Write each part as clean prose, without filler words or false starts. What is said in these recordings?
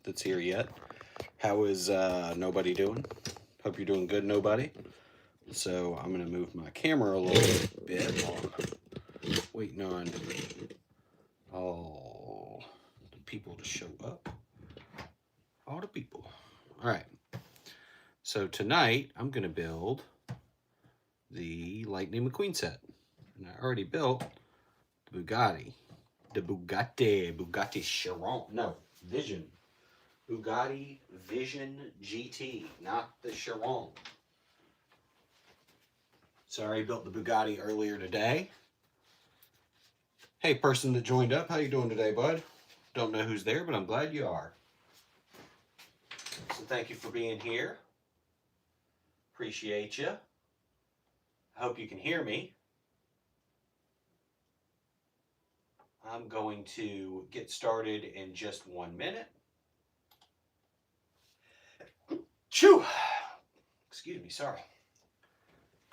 that's here yet. How is nobody doing? Hope you're doing good, nobody. So I'm going to move my camera a little bit while I'm waiting on all the people to show up. All the people. All right. So tonight I'm going to build the Lightning McQueen set. And I already built the Bugatti. The Bugatti Chiron. No, Vision. Bugatti Vision GT, not the Chiron. Sorry, built the Bugatti earlier today. Hey, person that joined up, how you doing today, bud? Don't know who's there, but I'm glad you are. So thank you for being here. Appreciate you. I hope you can hear me. I'm going to get started in just 1 minute. Chew! Excuse me, sorry.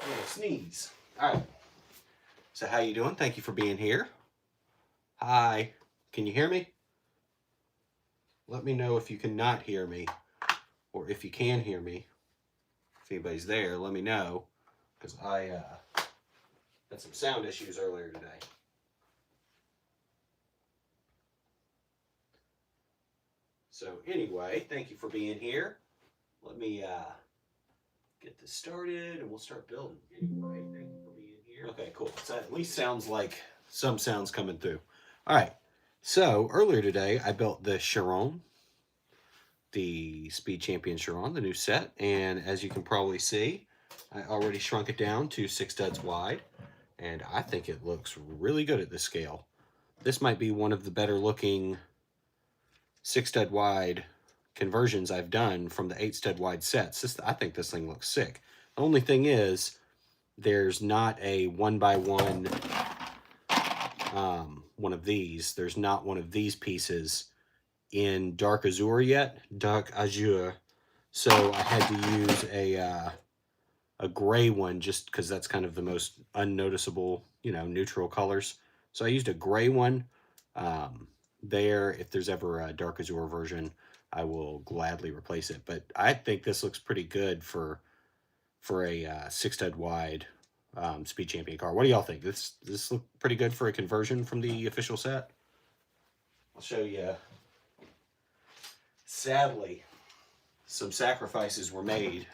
A little sneeze. All right. So how you doing? Thank you for being here. Hi. Can you hear me? Let me know if you cannot hear me, or if you can hear me. If anybody's there, let me know, because I had some sound issues earlier today. So anyway, thank you for being here. Let me get this started and we'll start building. Anyway, thank you for being here. Okay, cool. So at least sounds like some sounds coming through. All right. So earlier today, I built the Chiron, the Speed Champion Chiron, the new set. And as you can probably see, I already shrunk it down to 6 studs wide. And I think it looks really good at this scale. This might be one of the better looking 6 stud wide conversions I've done from the 8 stud wide sets. I think this thing looks sick. The only thing is, there's not a 1x1 one of these. There's not one of these pieces in dark azure yet, dark azure. So I had to use a gray one just because that's kind of the most unnoticeable, neutral colors. So I used a gray one. There, if there's ever a dark azure version, I will gladly replace it. But I think this looks pretty good for a 6 stud wide Speed Champion car. What do y'all think? This look pretty good for a conversion from the official set? I'll show you. Sadly, some sacrifices were made,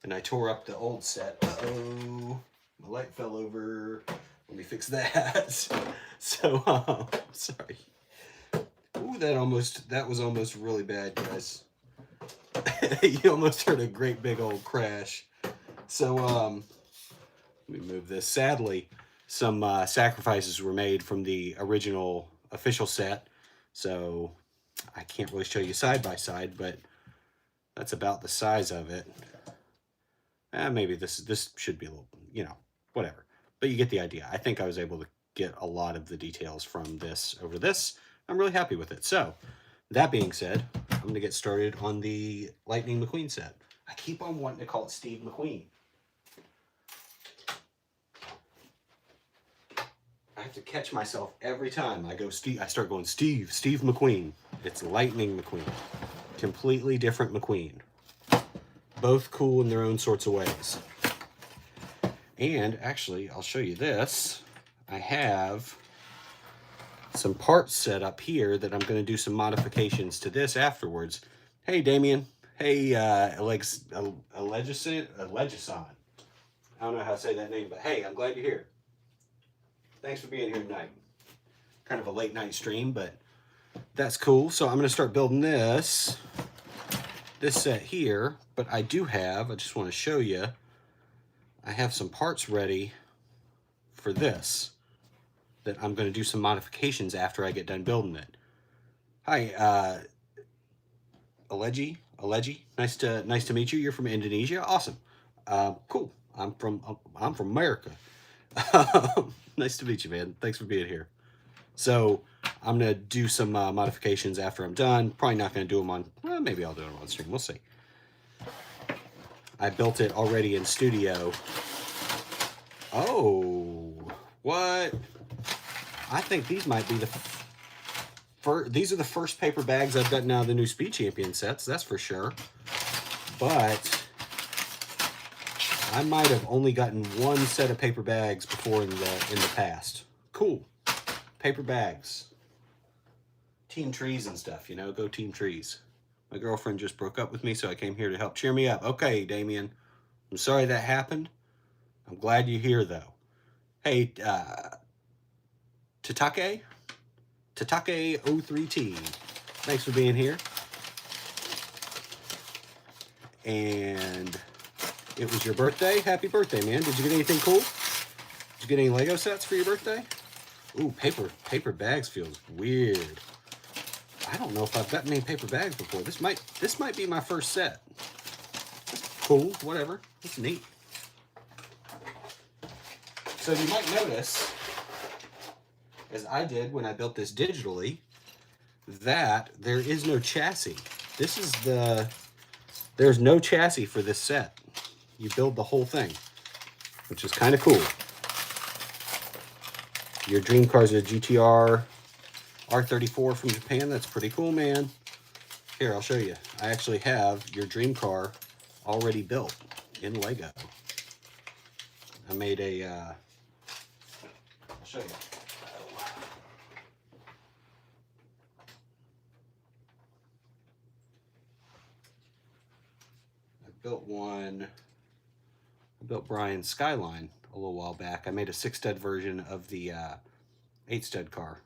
and I tore up the old set. Uh-oh, my light fell over. Let me fix that. So, sorry. Ooh, that was almost really bad, guys. You almost heard a great big old crash. So, let me move this. Sadly, some sacrifices were made from the original official set. So, I can't really show you side by side, but that's about the size of it. Maybe this should be a little, whatever. But you get the idea. I think I was able to get a lot of the details from this over this. I'm really happy with it. So, that being said, I'm going to get started on the Lightning McQueen set. I keep on wanting to call it Steve McQueen. I have to catch myself every time I go Steve. I start going Steve McQueen. It's Lightning McQueen. Completely different McQueen. Both cool in their own sorts of ways. And actually, I'll show you this. I have some parts set up here that I'm going to do some modifications to this afterwards. Hey, Damien. Hey, Alegison. I don't know how to say that name, but hey, I'm glad you're here. Thanks for being here tonight. Kind of a late night stream, but that's cool. So I'm going to start building this set here, but I just want to show you, I have some parts ready for this that I'm going to do some modifications after I get done building it. Hi, Alegi, nice to meet you. You're from Indonesia. Awesome. Cool. I'm from America. Nice to meet you, man. Thanks for being here. So I'm going to do some modifications after I'm done. Probably not going to do them on, well, maybe I'll do them on stream. We'll see. I built it already in studio. Oh, what? I think these might be these are the first paper bags I've gotten out of the new Speed Champion sets, that's for sure. But I might have only gotten one set of paper bags before in the past. Cool. Paper bags. Team Trees and stuff, you know, go Team Trees. My girlfriend just broke up with me, so I came here to help cheer me up. Okay, Damien. I'm sorry that happened. I'm glad you're here, though. Hey, Tatake 03T. Thanks for being here. And it was your birthday. Happy birthday, man. Did you get anything cool? Did you get any Lego sets for your birthday? Ooh, paper bags feels weird. I don't know if I've gotten any paper bags before. This might be my first set. Cool, whatever. It's neat. So you might notice, as I did when I built this digitally, that there is no chassis. There's no chassis for this set. You build the whole thing, which is kind of cool. Your dream car is a GTR R34 from Japan. That's pretty cool, man. Here, I'll show you. I actually have your dream car already built in Lego. I made a, I'll show you. I built Brian's Skyline a little while back. I made a 6-stud version of the 8-stud car.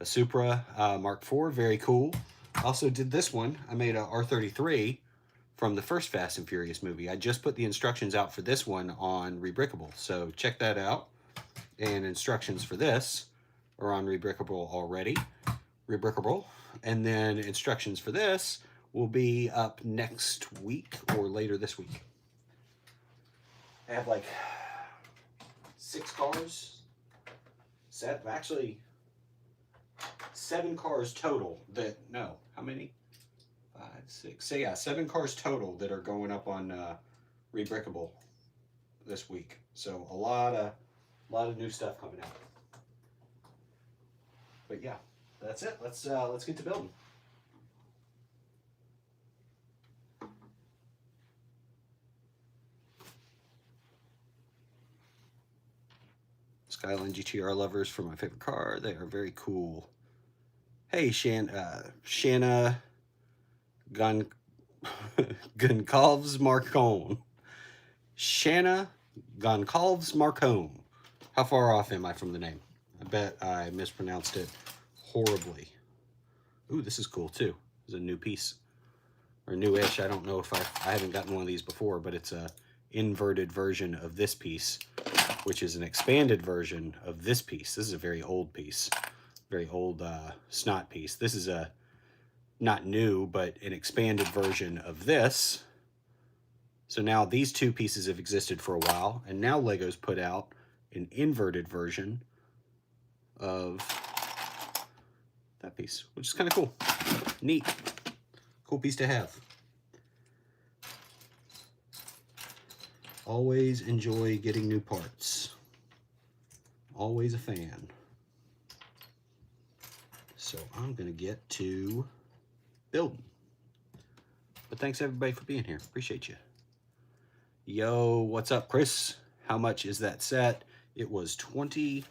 A Supra Mark IV, very cool. Also did this one. I made a R33 from the first Fast and Furious movie. I just put the instructions out for this one on Rebrickable, so check that out. And instructions for this are on Rebrickable already. Rebrickable. And then instructions for this will be up next week or later this week. I have like 6 cars set. Actually, 7 cars total how many? 5, 6. So yeah, 7 cars total that are going up on Rebrickable this week. So a lot of new stuff coming out. But yeah, that's it. Let's get to building. Skyline GTR lovers for my favorite car. They are very cool. Hey, Shanna Goncalves Marcone. Shanna Goncalves Marcone. How far off am I from the name? I bet I mispronounced it horribly. Ooh, this is cool too. It's a new piece. Or newish. I don't know if I haven't gotten one of these before, but it's a inverted version of this piece, which is an expanded version of this piece. This is a very old piece. Very old snot piece. This is a not new, but an expanded version of this. So now these two pieces have existed for a while, and now Lego's put out an inverted version of that piece, which is kind of cool. Neat. Cool piece to have. Always enjoy getting new parts. Always a fan. So I'm going to get to building. But thanks everybody for being here. Appreciate you. Yo, what's up, Chris? How much is that set? It was $28.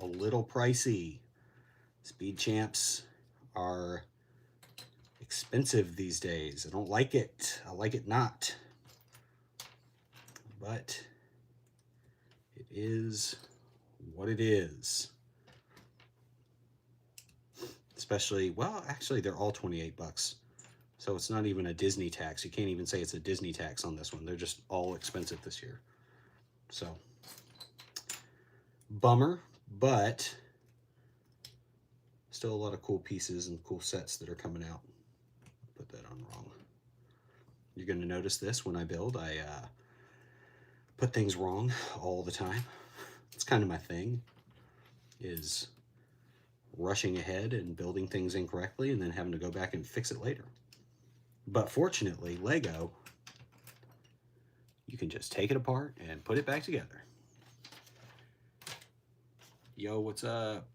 A little pricey. Speed Champs are expensive these days. I don't like it. I like it not. But it is what it is. Especially, well, actually, they're all 28 bucks. So it's not even a Disney tax. You can't even say it's a Disney tax on this one. They're just all expensive this year. So, bummer, but still a lot of cool pieces and cool sets that are coming out. Put that on wrong. You're going to notice this when I build. I put things wrong all the time. It's kind of my thing, is rushing ahead and building things incorrectly and then having to go back and fix it later. But fortunately, Lego, you can just take it apart and put it back together. Yo, what's up?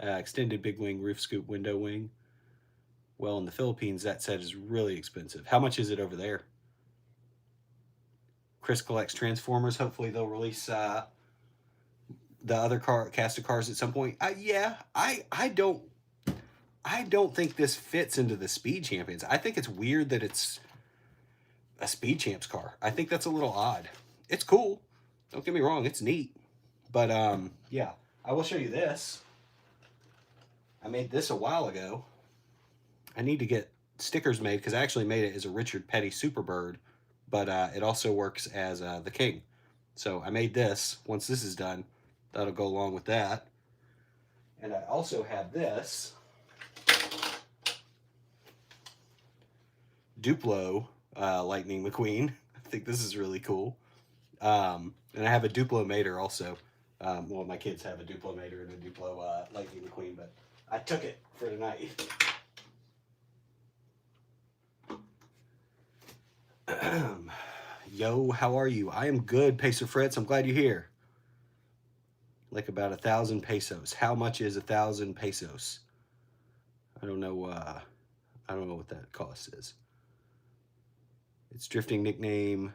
Extended big wing, roof scoop, window wing. Well, in the Philippines, that set is really expensive. How much is it over there? Chris collects Transformers. Hopefully they'll release the other cast of cars at some point. Yeah, I don't think this fits into the Speed Champions. I think it's weird that it's a Speed Champs car. I think that's a little odd. It's cool. Don't get me wrong, it's neat. But yeah, I will show you this. I made this a while ago. I need to get stickers made because I actually made it as a Richard Petty Superbird, but it also works as the King. So I made this. Once this is done, that'll go along with that. And I also have this Duplo Lightning McQueen. I think this is really cool. And I have a Duplo Mater also. Well, my kids have a Duplo Mater and a Duplo Lightning McQueen, but I took it for tonight. Yo, how are you? I am good, Peso Fritz. I'm glad you're here. Like about 1,000 pesos. How much is 1,000 pesos? I don't know. I don't know what that cost is. Its drifting nickname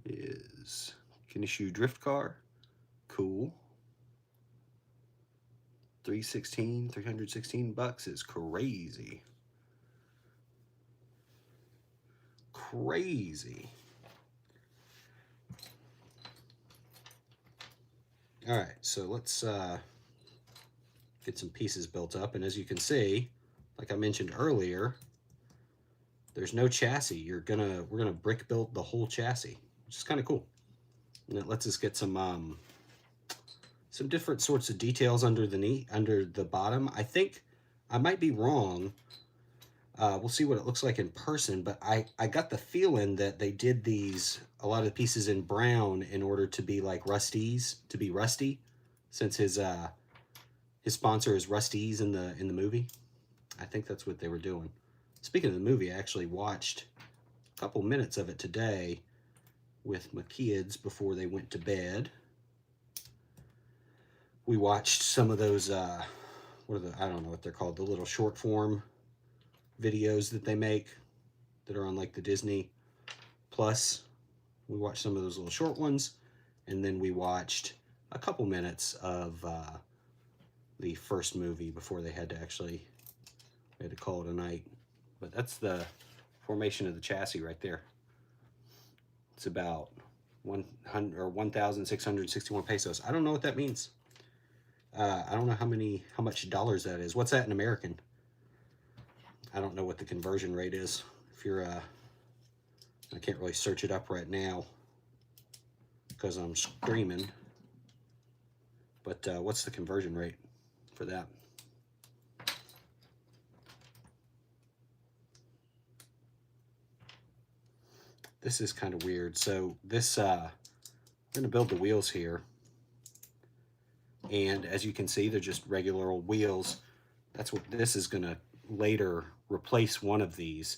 is Kinishu Drift Car. Cool. 316 bucks is crazy. Crazy. All right, so let's get some pieces built up. And as you can see, like I mentioned earlier, there's no chassis. We're gonna brick build the whole chassis, which is kind of cool. And it lets us get some different sorts of details under the bottom. I think I might be wrong. We'll see what it looks like in person, but I got the feeling that they did a lot of the pieces in brown in order to be like Rusty's, to be Rusty, since his sponsor is Rusty's in the movie. I think that's what they were doing. Speaking of the movie, I actually watched a couple minutes of it today with my kids before they went to bed. We watched some of those, I don't know what they're called, the little short form videos that they make that are on like the Disney Plus. We watched some of those little short ones, and then we watched a couple minutes of the first movie before they had to call it a night. But that's the formation of the chassis right there. It's about 1,661 pesos. I don't know what that means. I don't know how much dollars that is. What's that in American? I don't know what the conversion rate is. If you're I can't really search it up right now because I'm streaming. But what's the conversion rate for that? This is kind of weird. So this, I'm going to build the wheels here. And as you can see, they're just regular old wheels. That's what this is going to later replace one of these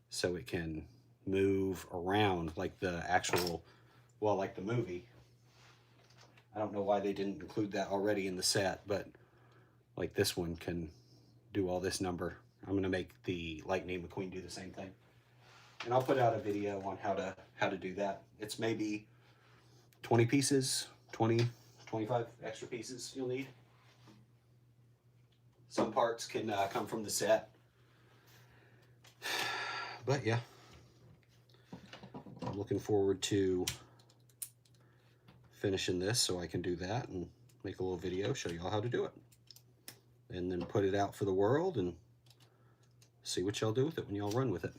so it can move around like the actual, well, like the movie. I don't know why they didn't include that already in the set, but like this one can do all this number. I'm going to make the Lightning McQueen do the same thing. And I'll put out a video on how to do that. It's maybe 20 pieces, 20, 25 extra pieces you'll need. Some parts can come from the set. But yeah, I'm looking forward to finishing this so I can do that and make a little video, show you all how to do it. And then put it out for the world and see what y'all do with it when y'all run with it.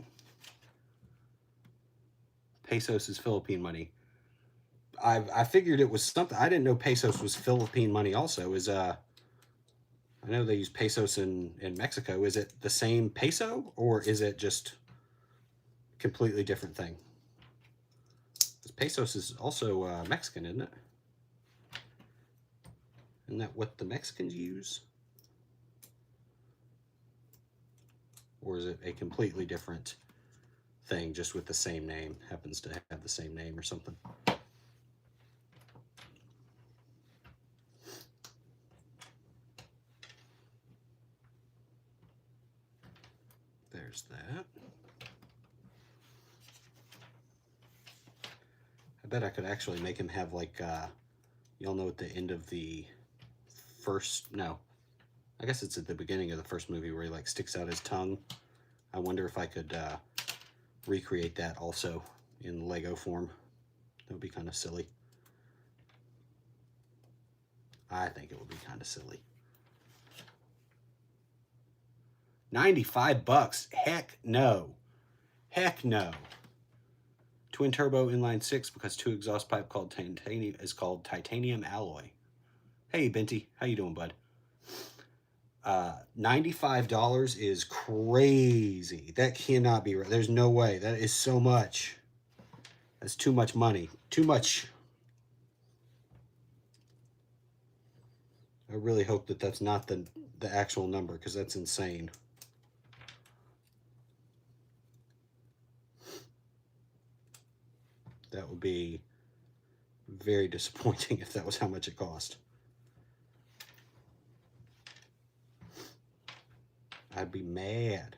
Pesos is Philippine money. I figured it was something. I didn't know pesos was Philippine money also. I know they use pesos in Mexico. Is it the same peso or is it just a completely different thing? Because pesos is also Mexican, isn't it? Isn't that what the Mexicans use? Or is it a completely different thing, just with the same name, happens to have the same name or something? there's that. I bet I could actually make him have like, y'all know at the end of the first, no, I guess it's at the beginning of the first movie where he like sticks out his tongue. I wonder if I could recreate that also in Lego form. That would be kind of silly. I think it would be kind of silly. 95 bucks. Heck no. Heck no. Twin turbo inline 6 because 2 exhaust pipe called titanium is called titanium alloy. Hey Benty, how you doing, bud? $95 is crazy. That cannot be right. There's no way. That is so much. That's too much money. Too much. I really hope that that's not the actual number, because that's insane. That would be very disappointing if that was how much it cost. I'd be mad.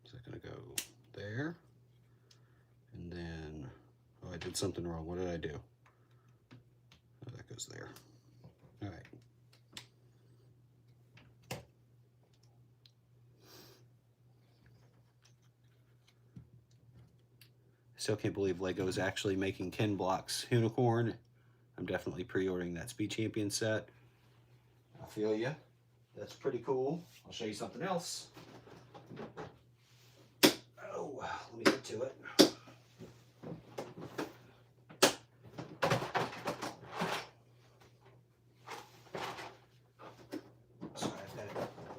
Is that going to go there? And then, oh, I did something wrong. What did I do? Oh, that goes there. All right. Still can't believe Lego is actually making Ken Block's Unicorn. I'm definitely pre-ordering that Speed Champion set. I feel you. That's pretty cool. I'll show you something else. Oh, let me get to it. Sorry, I've got it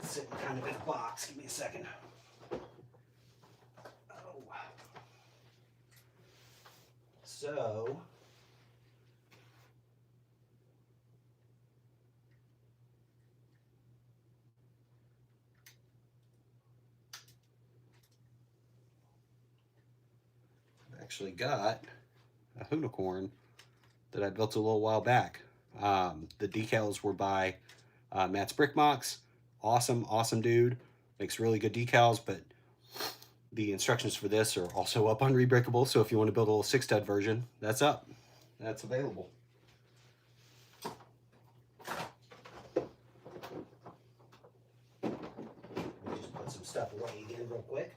sitting kind of in a box. Give me a second. So, I've actually got a unicorn that I built a little while back. The decals were by Matt's Brickmox. Awesome, awesome dude. Makes really good decals, but the instructions for this are also up on Rebrickable, so if you want to build a little 6-stud version, that's up. That's available. Let me just put some stuff away again real quick.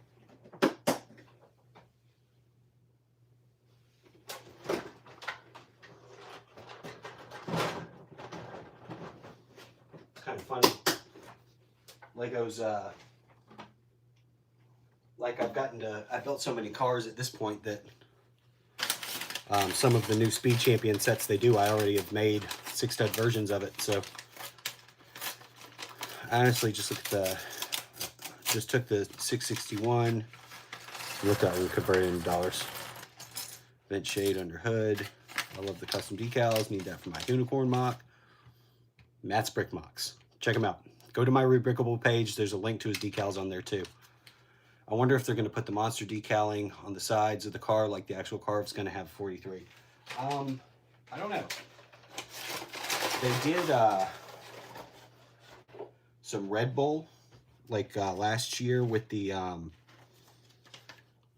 It's kind of funny. Lego's like I built so many cars at this point that some of the new Speed Champion sets they do, I already have made 6-stud versions of it. So I honestly just took the 661, look at it, convert it into dollars. Vent shade under hood. I love the custom decals. Need that for my Unicorn mock. Matt's Brickmox. Check him out. Go to my Rebrickable page. There's a link to his decals on there too. I wonder if they're going to put the monster decaling on the sides of the car like the actual car is going to have 43. I don't know. They did some Red Bull like last year with the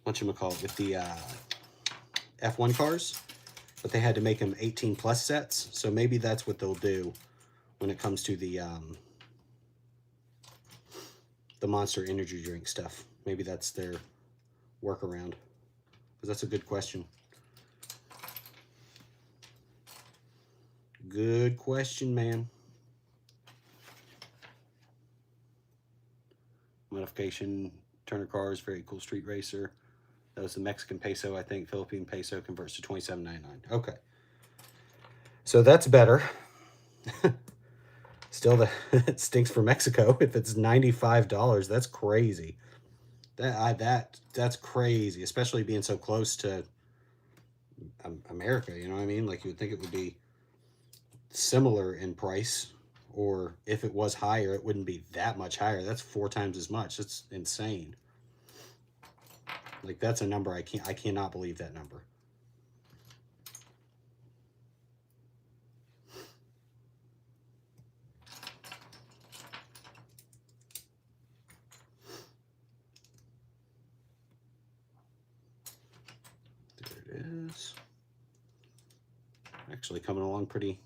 whatchamacallit, with the F1 cars, but they had to make them 18 plus sets, so maybe that's what they'll do when it comes to the Monster energy drink stuff. Maybe that's their workaround, because that's a good question. Good question, man. Modification, Turner Cars, very cool street racer. That was the Mexican peso, I think. Philippine peso converts to $27.99. Okay. So that's better. Still, it stinks for Mexico. If it's $95, that's crazy. That's crazy, especially being so close to America, you know what I mean? Like, you would think it would be similar in price, or if it was higher, it wouldn't be that much higher. That's 4 times as much. That's insane. Like, that's a number I cannot believe that number. nice. Actually coming along pretty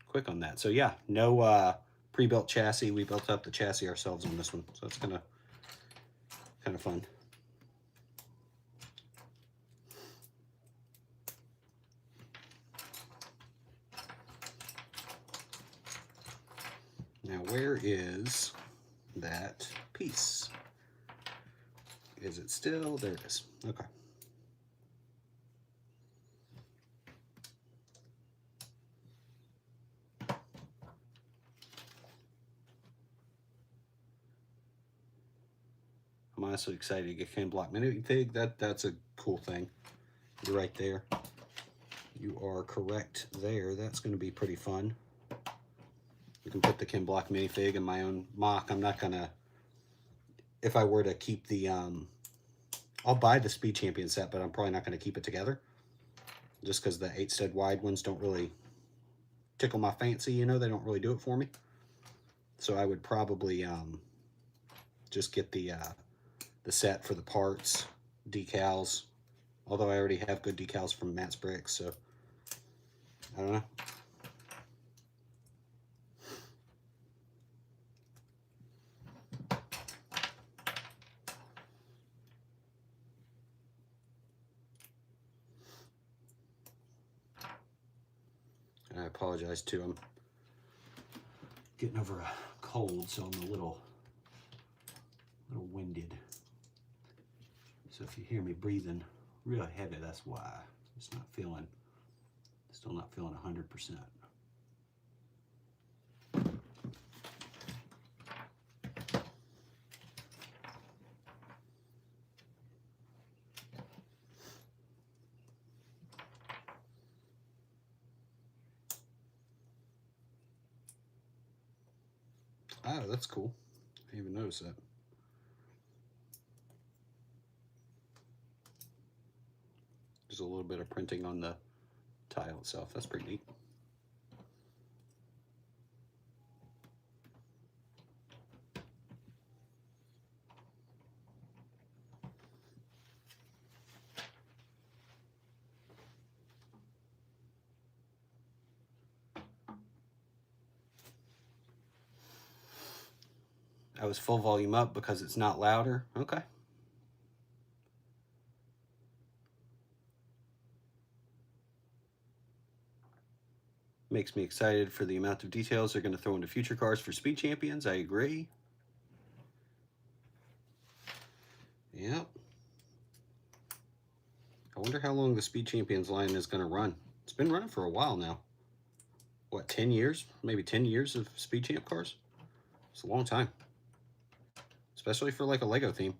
quick on that. So yeah, no pre-built chassis. We built up the chassis ourselves on this one, so it's kind of fun. Now where is that piece? Is it still? There it is. Okay. I'm honestly excited to get Ken Block minifig. That's a cool thing. You're right there. You are correct there. That's going to be pretty fun. You can put the Ken Block minifig in my own mock. I'm not gonna. If I were to keep the, I'll buy the Speed Champion set, but I'm probably not going to keep it together, just because the 8-stud wide ones don't really tickle my fancy. You know, they don't really do it for me. So I would probably just get the set for the parts, decals. Although I already have good decals from Matt's Bricks, so I don't know. I apologize too. I'm getting over a cold, so I'm a little winded. So if you hear me breathing real heavy, that's why. It's not feeling, still not feeling 100%. Oh, that's cool. I didn't even notice that. There's a little bit of printing on the tile itself. That's pretty neat. I was full volume up because it's not louder. Okay. Makes me excited for the amount of details they're going to throw into future cars for Speed Champions. I agree. Yep. I wonder how long the Speed Champions line is going to run. It's been running for a while now. What, 10 years? Maybe 10 years of Speed Champ cars? It's a long time. Especially for like a Lego theme.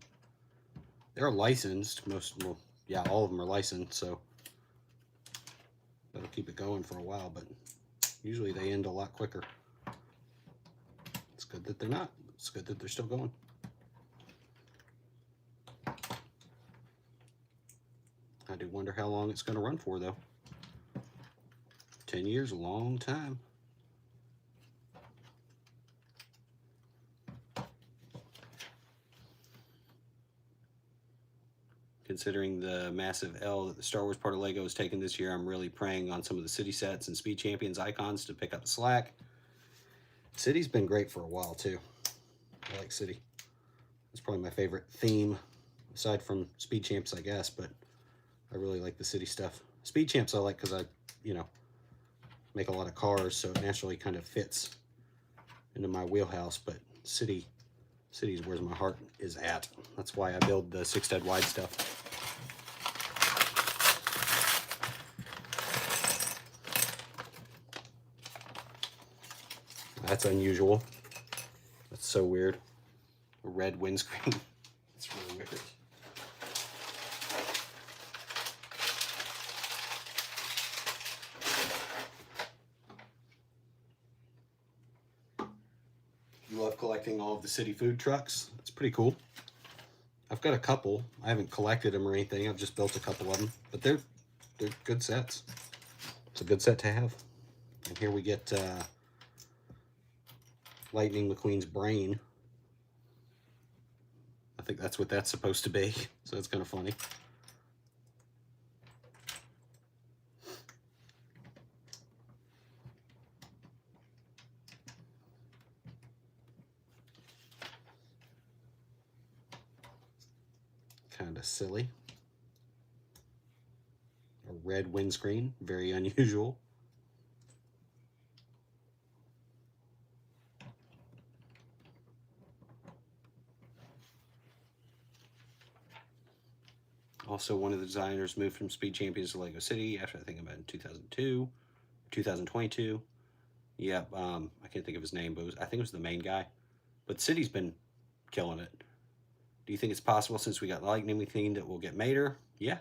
They're licensed. Well, yeah, all of them are licensed, so that'll keep it going for a while, but usually they end a lot quicker. It's good that they're not. It's good that they're still going. I do wonder how long it's going to run for, though. 10 years, a long time. Considering the massive L that the Star Wars part of Lego has taken this year, I'm really praying on some of the City sets and Speed Champions icons to pick up the slack. City's been great for a while, too. I like City. It's probably my favorite theme, aside from Speed Champs, I guess, but I really like the City stuff. Speed Champs I like because I, you know, make a lot of cars, so it naturally kind of fits into my wheelhouse, but City's where my heart is at. That's why I build the 6-stud wide stuff. That's unusual. That's so weird. A red windscreen. It's really weird. You love collecting all of the City food trucks. It's pretty cool. I've got a couple. I haven't collected them or anything. I've just built a couple of them, but they're good sets. It's a good set to have. And here we get Lightning McQueen's brain. I think that's what that's supposed to be. So it's kind of funny. of silly. A red windscreen, very unusual. Also, one of the designers moved from Speed Champions to Lego City after I think about in 2002, 2022. Yep, I can't think of his name, but I think it was the main guy. But City's been killing it. Do you think it's possible since we got Lightning McQueen that we'll get Mater? Yeah.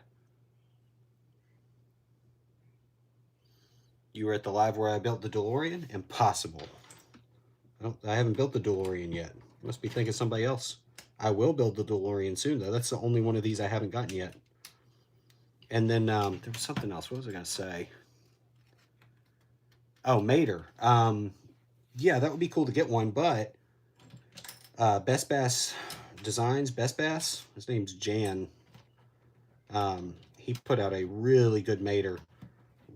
You were at the live where I built the DeLorean? Impossible. I haven't built the DeLorean yet. Must be thinking somebody else. I will build the DeLorean soon, though. That's the only one of these I haven't gotten yet. And then there was something else. What was I going to say? Oh, Mater. Yeah, that would be cool to get one, but Best Bass Designs, Best Bass, his name's Jan. He put out a really good Mater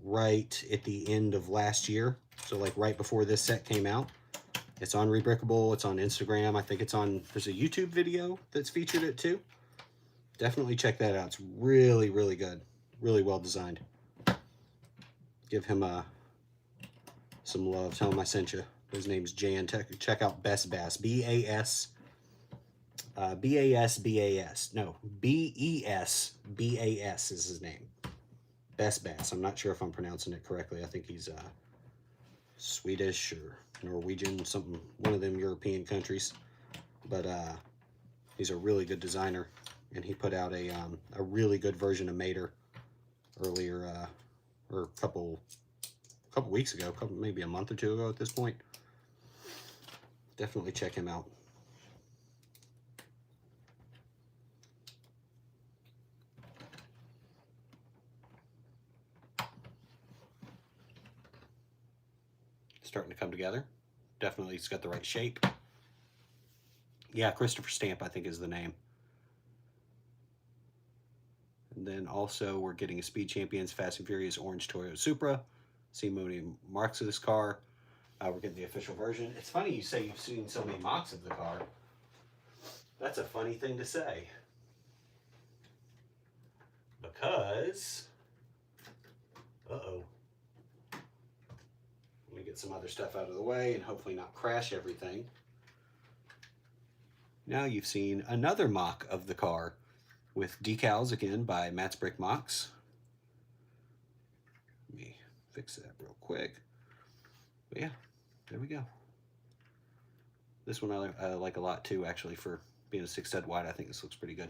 right at the end of last year. So like right before this set came out. It's on Rebrickable. It's on Instagram. I think it's on, there's a YouTube video that's featured it too. Definitely check that out. It's really, really good. Really well designed. Give him some love. Tell him I sent you. His name's Jan. Check out Best Bass. B-A-S. B-A-S-B-A-S. No, B-E-S-B-A-S is his name. Best Bass. I'm not sure if I'm pronouncing it correctly. I think he's Swedish or Norwegian, something, one of them European countries. But he's a really good designer, and he put out a really good version of Mater earlier, or a couple weeks ago, maybe a month or two ago at this point. Definitely check him out. Starting to come together. Definitely it's got the right shape. Yeah, Christopher Stamp, I think, is the name. And then also we're getting a Speed Champions Fast and Furious Orange Toyota Supra. See many marks of this car. We're getting the official version. It's funny you say you've seen so many mocks of the car. That's a funny thing to say. Because, uh-oh. Let me get some other stuff out of the way and hopefully not crash everything. Now you've seen another mock of the car with decals again by Matt's Brick Mocks. Let me fix that real quick. But yeah, there we go. This one I like a lot too, actually, for being a 6 stud wide. I think this looks pretty good.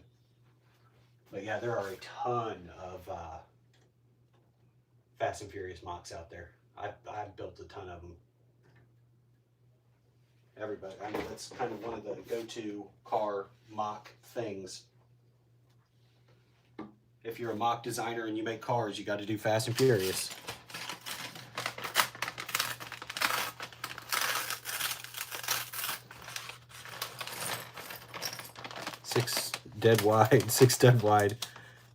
But yeah, there are a ton of Fast and Furious mocks out there. I've built a ton of them. Everybody, I mean, that's kind of one of the go-to car mock things. If you're a mock designer and you make cars, you got to do Fast and Furious. Six stud wide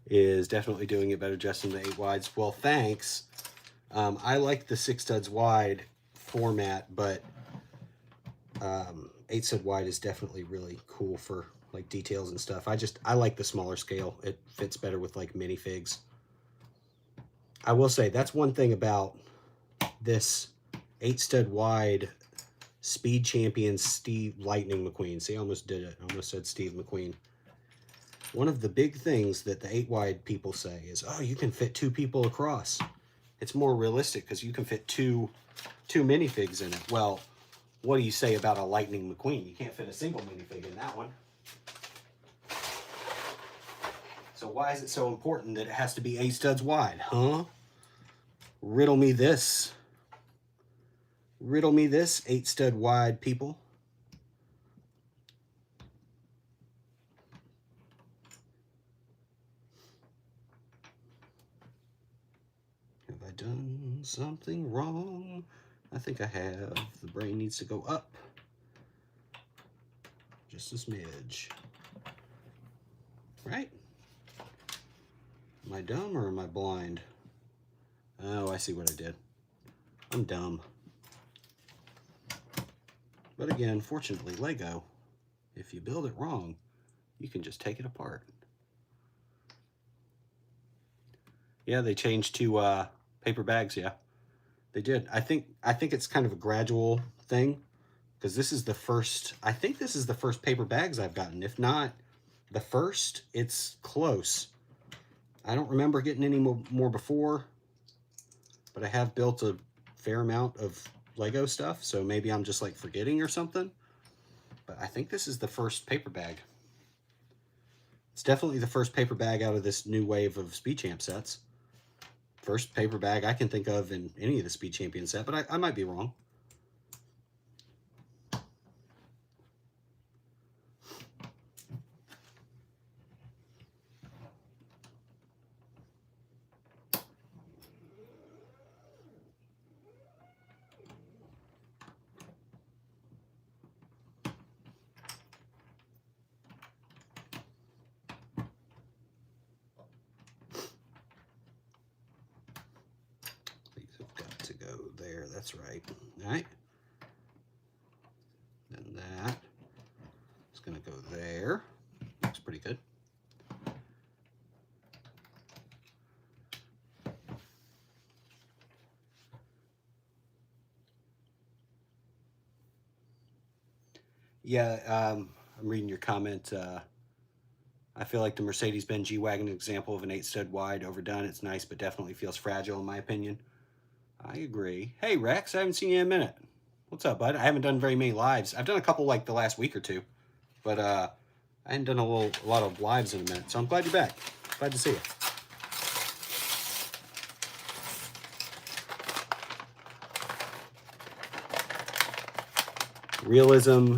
is definitely doing it better just than the 8 wides. Well, thanks. I like the 6 studs wide format, but 8 stud wide is definitely really cool for like details and stuff. I like the smaller scale. It fits better with like minifigs. I will say that's one thing about this 8 stud wide Speed Champions Steve Lightning McQueen. See, I almost did it. I almost said Steve McQueen. One of the big things that the 8 wide people say is, oh, you can fit 2 people across. It's more realistic because you can fit two minifigs in it. Well, what do you say about a Lightning McQueen? You can't fit a single minifig in that one. So why is it so important that it has to be 8 studs wide, huh? Riddle me this. Riddle me this, 8 stud wide people. Have I done something wrong? I think I have. The brain needs to go up. Just a smidge. Right? Am I dumb or am I blind? Oh, I see what I did. I'm dumb. But again, fortunately, Lego, if you build it wrong, you can just take it apart. Yeah, they changed to paper bags. Yeah, they did. I think it's kind of a gradual thing, because this is the first. I think this is the first paper bags I've gotten. If not the first, it's close. I don't remember getting any more before, but I have built a fair amount of Lego stuff, so maybe I'm just like forgetting or something. But I think this is the first paper bag. It's definitely the first paper bag out of this new wave of Speed Champ sets. First paper bag I can think of in any of the Speed Champion set, but I might be wrong. That's right. All right. Then that is going to go there. Looks pretty good. Yeah, I'm reading your comment. I feel like the Mercedes-Benz G-Wagon example of an 8-stud wide overdone. It's nice, but definitely feels fragile in my opinion. I agree. Hey, Rex, I haven't seen you in a minute. What's up, bud? I haven't done very many lives. I've done a couple like the last week or two, but I hadn't done a lot of lives in a minute, so I'm glad you're back. Glad to see you. Realism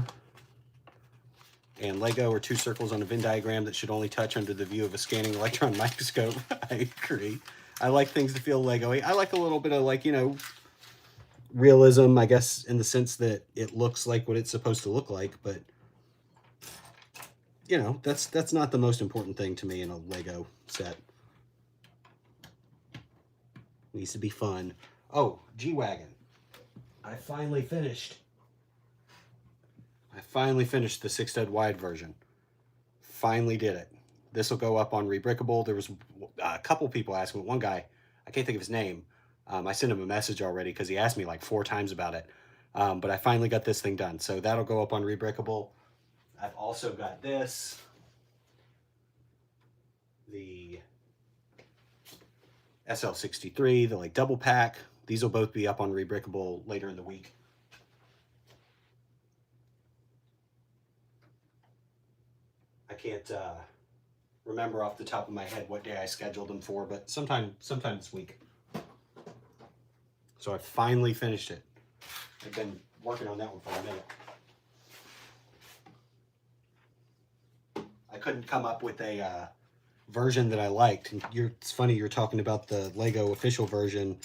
and Lego are two circles on a Venn diagram that should only touch under the view of a scanning electron microscope. I agree. I like things to feel Lego-y. I like a little bit of, like, you know, realism, I guess, in the sense that it looks like what it's supposed to look like, but you know, that's not the most important thing to me in a Lego set. It needs to be fun. Oh, G-Wagon. I finally finished the 6-stud wide version. Finally did it. This will go up on Rebrickable. There was a couple people asking, one guy, I can't think of his name. I sent him a message already because he asked me like 4 times about it. But I finally got this thing done. So that'll go up on Rebrickable. I've also got this. The SL63, the like double pack. These will both be up on Rebrickable later in the week. I can't remember off the top of my head what day I scheduled them for, but sometime this week. So I finally finished it. I've been working on that one for a minute. I couldn't come up with a version that I liked. And it's funny you're talking about the Lego official version.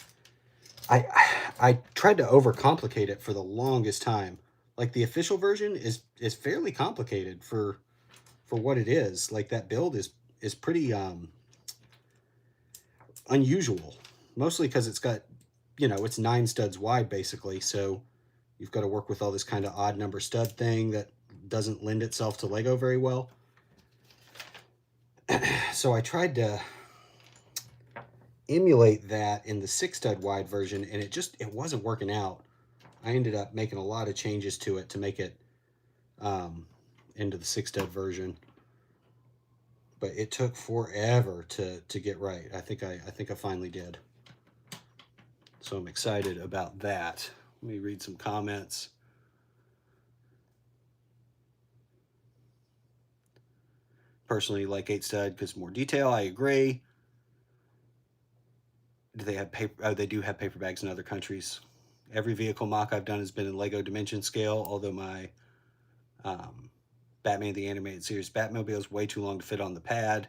I tried to overcomplicate it for the longest time. Like the official version is fairly complicated for what it is. Like that build is pretty unusual, mostly because it's got, you know, it's 9 studs wide basically, so you've got to work with all this kind of odd number stud thing that doesn't lend itself to Lego very well. So I tried to emulate that in the 6-stud wide version, and it wasn't working out. I ended up making a lot of changes to it to make it into the 6-stud version, but it took forever to get right. I think I finally did. So I'm excited about that. Let me read some comments. Personally, like 8-stud because more detail. I agree. Do they have paper? Oh, they do have paper bags in other countries. Every vehicle mock I've done has been in Lego dimension scale, although my Batman the Animated Series Batmobile is way too long to fit on the pad.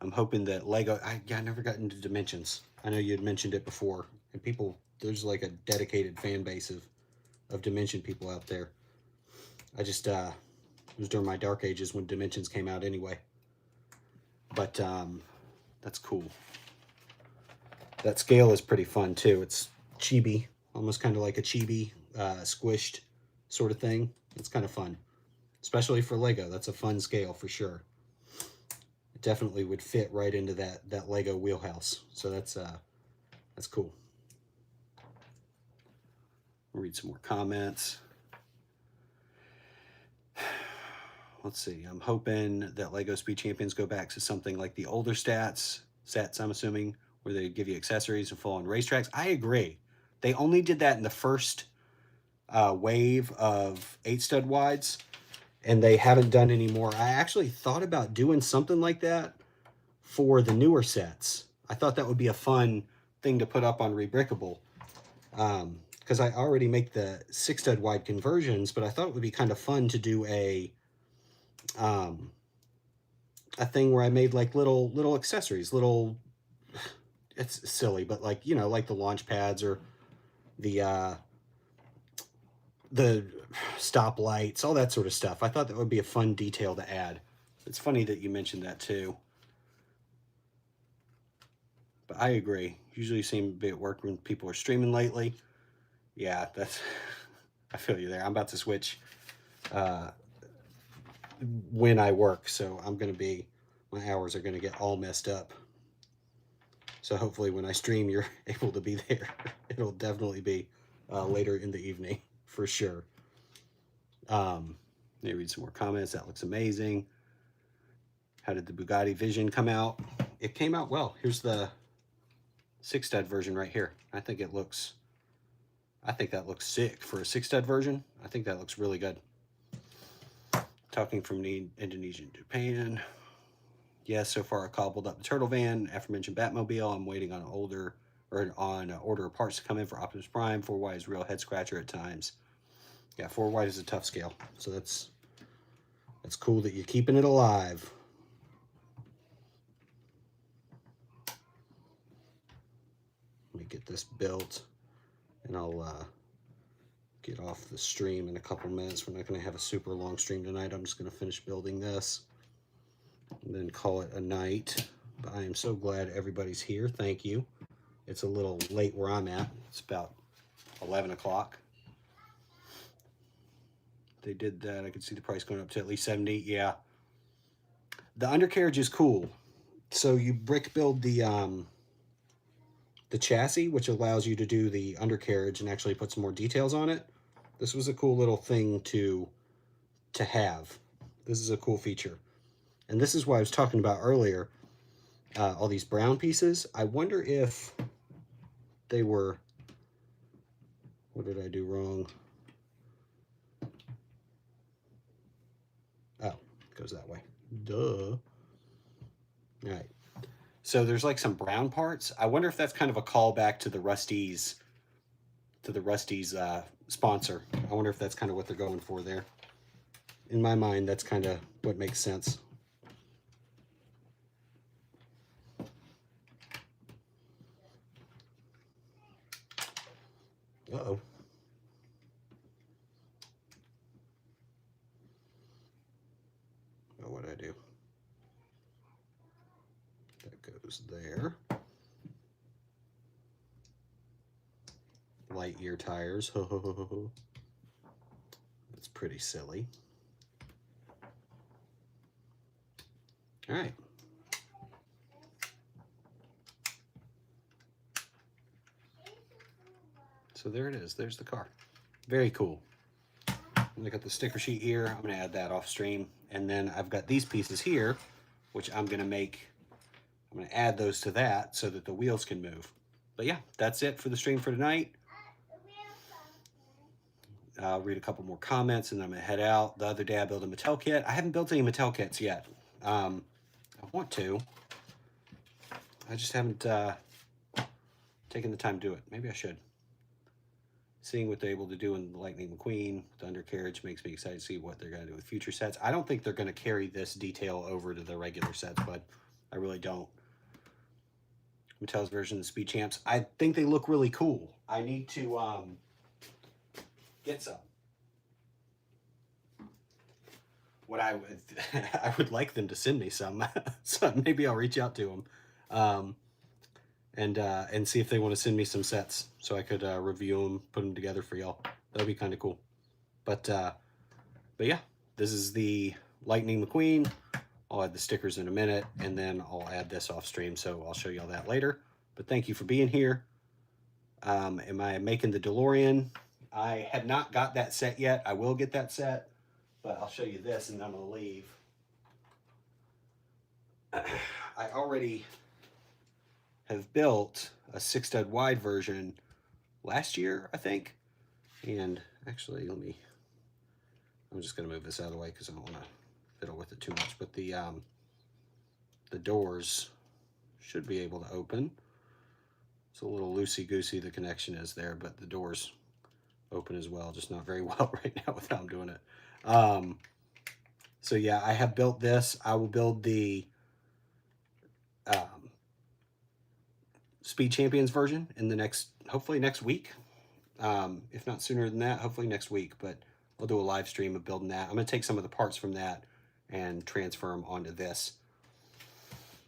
I'm hoping that Lego... I never got into dimensions. I know you had mentioned it before. And people, there's like a dedicated fan base of dimension people out there. I just... it was during my dark ages when dimensions came out anyway. But that's cool. That scale is pretty fun too. It's chibi, almost kind of like a chibi squished sort of thing. It's kind of fun, especially for Lego. That's a fun scale for sure. definitely would fit right into that Lego wheelhouse. So that's cool. I'll read some more comments. Let's see. I'm hoping that Lego Speed Champions go back to something like the older sets, I'm assuming, where they give you accessories and full on racetracks. I agree. They only did that in the first wave of 8-stud wides, and they haven't done any more. I actually thought about doing something like that for the newer sets. I thought that would be a fun thing to put up on Rebrickable, because I already make the 6-stud wide conversions, but I thought it would be kind of fun to do a thing where I made like little accessories, little, it's silly, but like, you know, like the launch pads or the stoplights, all that sort of stuff. I thought that would be a fun detail to add. It's funny that you mentioned that too. But I agree. Usually seem to be at work when people are streaming lately. Yeah, that's, I feel you there. I'm about to switch when I work, so I'm going to be, my hours are going to get all messed up. So hopefully when I stream, you're able to be there. It'll definitely be later in the evening, for sure. Let me read some more comments. That looks amazing. How did the Bugatti Vision come out? It came out well. Here's the 6-stud version right here. I think that looks sick for a 6-stud version. I think that looks really good. Talking from the Indonesian Japan. Yes, so far I cobbled up the turtle van, aforementioned Batmobile. I'm waiting on order of parts to come in for Optimus Prime. 4Y is real head scratcher at times. Yeah, 4Y is a tough scale, so that's cool that you're keeping it alive. Let me get this built, and I'll get off the stream in a couple minutes. We're not going to have a super long stream tonight. I'm just going to finish building this and then call it a night. But I am so glad everybody's here. Thank you. It's a little late where I'm at. It's about 11 o'clock. They did that. I could see the price going up to at least 70. Yeah. The undercarriage is cool. So you brick build the chassis, which allows you to do the undercarriage and actually put some more details on it. This was a cool little thing to have. This is a cool feature. And this is what I was talking about earlier. All these brown pieces. I wonder if they were... What did I do wrong? Oh, it goes that way. Duh. All right. So there's like some brown parts. I wonder if that's kind of a callback to the Rusty's sponsor. I wonder if that's kind of what they're going for there. In my mind, that's kind of what makes sense. Uh-oh. Oh, what'd I do? That goes there. Light ear tires. Ho, ho, ho, ho, ho. That's pretty silly. All right. So there it is. There's the car. Very cool. And I got the sticker sheet here. I'm going to add that off stream. And then I've got these pieces here, which I'm going to add those to that so that the wheels can move. But yeah, that's it for the stream for tonight. I'll read a couple more comments and then I'm going to head out. The other day I built a Mattel kit. I haven't built any Mattel kits yet. I want to. I just haven't taken the time to do it. Maybe I should. Seeing what they're able to do in the Lightning McQueen, the undercarriage, makes me excited to see what they're going to do with future sets. I don't think they're going to carry this detail over to the regular sets, but I really don't. Mattel's version of the Speed Champs. I think they look really cool. I need to get some. What I would like them to send me some. So maybe I'll reach out to them. And see if they want to send me some sets so I could review them, put them together for y'all. That'd be kind of cool. But yeah, this is the Lightning McQueen I'll add the stickers in a minute, and then I'll add this off stream, so I'll show you all that later. But thank you for being here. Am I making the DeLorean? I have not got that set yet. I will get that set, but I'll show you this, and then I'm going to leave. I already have built a 6-stud wide version last year, I think. And actually, I'm just going to move this out of the way because I don't want to fiddle with it too much. But the doors should be able to open. It's a little loosey-goosey, the connection is there, but the doors open as well, just not very well right now with how I'm doing it. So yeah, I have built this. I will build the Speed Champions version in the hopefully next week. If not sooner than that, hopefully next week, but I'll do a live stream of building that. I'm going to take some of the parts from that and transfer them onto this.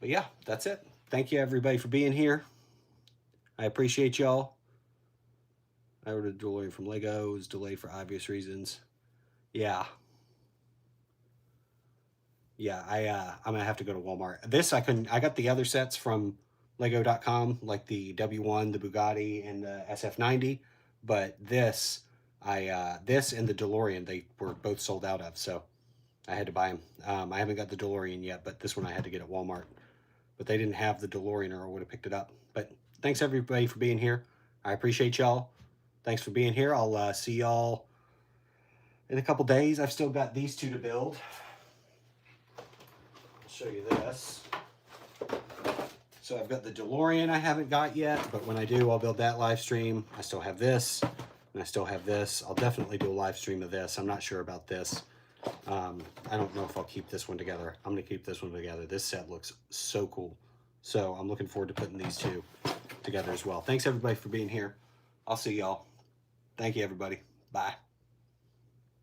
But yeah, that's it. Thank you everybody for being here. I appreciate y'all. I ordered a DeLorean from Lego. It was delayed for obvious reasons. Yeah. Yeah, I'm gonna have to go to Walmart. This I got the other sets from Lego.com, like the W1, the Bugatti, and the SF90. But this and the DeLorean, they were both sold out of, so I had to buy them. I haven't got the DeLorean yet, but this one I had to get at Walmart. But they didn't have the DeLorean, or I would have picked it up. But thanks everybody for being here. I appreciate y'all. Thanks for being here. I'll see y'all in a couple days. I've still got these two to build. I'll show you this. So I've got the DeLorean I haven't got yet, but when I do, I'll build that live stream. I still have this, and I still have this. I'll definitely do a live stream of this. I'm not sure about this. I don't know if I'll keep this one together. I'm going to keep this one together. This set looks so cool. So I'm looking forward to putting these two together as well. Thanks everybody for being here. I'll see y'all. Thank you everybody. Bye.